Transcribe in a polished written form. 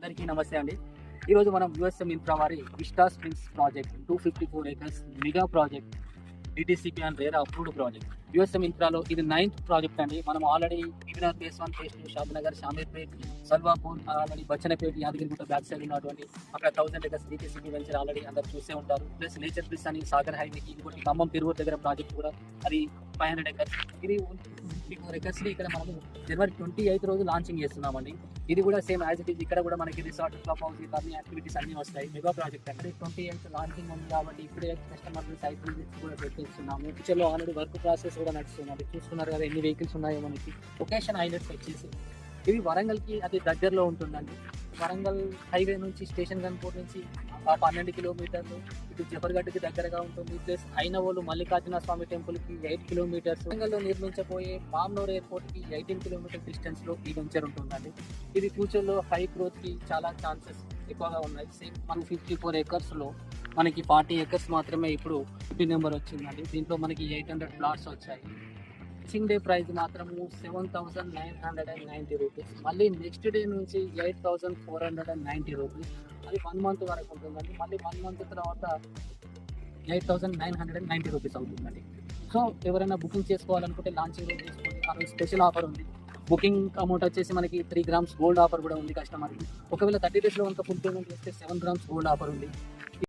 అందరికీ నమస్తే అండి. ఈరోజు మనం యుఎస్ఎం ఇన్ఫ్రా వారి vista springs project 254 acres mega project DTCP and RERA approved project. USM ఇన్ఫ్రాలో ఇది 9th ప్రాజెక్ట్ అండి. మనం ఆల్రెడీ వివినార్ phase 1, phase 2, Shadnagar, Shamirpet, Salwapur, already Bachannapeta, Yadagirigutta back side ఉన్నటువంటి అక్కడ 1000 ఏకర్స్ డిటిసిపి వెంచర్ ఆల్రెడీ అందరు చూసే ఉంటారు. ప్లస్ నేచర్ బ్రిస్ అని సాగర్ హైవేకి ఇంకోటి ఖమ్మం తిరువూరు దగ్గర ప్రాజెక్ట్ కూడా అది 500 ఏకర్స్. ఇది 54 ఏకర్స్ ఇక్కడ మనము జనవరి 28 రోజు లాంచింగ్ చేస్తున్నామండి. ఇది కూడా సేమ్ యాజ్ ఇట్ ఈజ్ ఇక్కడ కూడా మనకి రిసార్ట్, క్లబ్ హౌస్, అన్ని యాక్టివిటీస్ అన్ని వస్తాయి. మెగా ప్రాజెక్ట్ అంటే 28 లాంచింగ్ ఉంది కాబట్టి ఇప్పుడే కస్టమర్ సైట్ విజిట్స్ కూడా పెట్టేస్తున్నాము. ఫ్యూచర్లో ఆల్రెడీ వర్క్ ప్రాసెస్ కూడా నడుస్తున్నది. చూస్తున్నారు కదా ఎన్ని వెహికల్స్ ఉన్నాయో మనకి. లొకేషన్ హైలైట్స్ వచ్చేసి ఇవి వరంగల్కి అతి దగ్గరలో ఉంటుందండి. వరంగల్ హైవే నుంచి స్టేషన్ గన్పూర్ నుంచి 12 కిలోమీటర్లు, ఇటు జఫర్గడ్కి దగ్గరగా ఉంటుంది. ప్లస్ అయినవోలు మల్లికార్జున స్వామి టెంపుల్కి 8 కిలోమీటర్స్, వరంగల్లో నిర్మించబోయే మామ్నూర్ ఎయిర్పోర్ట్కి 18 కిలోమీటర్ డిస్టెన్స్లో ఈ వెంచర్ ఉంటుందండి. ఇది ఫ్యూచర్లో హై గ్రోత్కి చాలా ఛాన్సెస్ ఎక్కువగా ఉన్నాయి. సేమ్ 154 ఏకర్స్లో మనకి 40 ఏకర్స్ మాత్రమే ఇప్పుడు ఇంటి నెంబర్ వచ్చిందండి. దీంట్లో మనకి 800 ప్లాట్స్ వచ్చాయి. టీచింగ్ డే ప్రైస్ మాత్రము 7,990 రూపీస్. మళ్ళీ నెక్స్ట్ డే నుంచి 8,490 రూపీస్. అది 1 మంత్ వరకు ఉంటుందండి. మళ్ళీ 1 మంత్ తర్వాత 8,990 రూపీస్ అవుతుందండి. సో ఎవరైనా బుకింగ్ చేసుకోవాలనుకుంటే లాంచింగ్ రోజు చేసుకోండి. ఆ రోజు స్పెషల్ ఆఫర్ ఉంది. బుకింగ్ అమౌంట్ వచ్చేసి మనకి 3 grams గోల్డ్ ఆఫర్ కూడా ఉంది కస్టమర్కి. ఒకవేళ 30 daysలో కనుక ఫుల్ పేమెంట్ చేస్తే 7 grams గోల్డ్ ఆఫర్ ఉంది.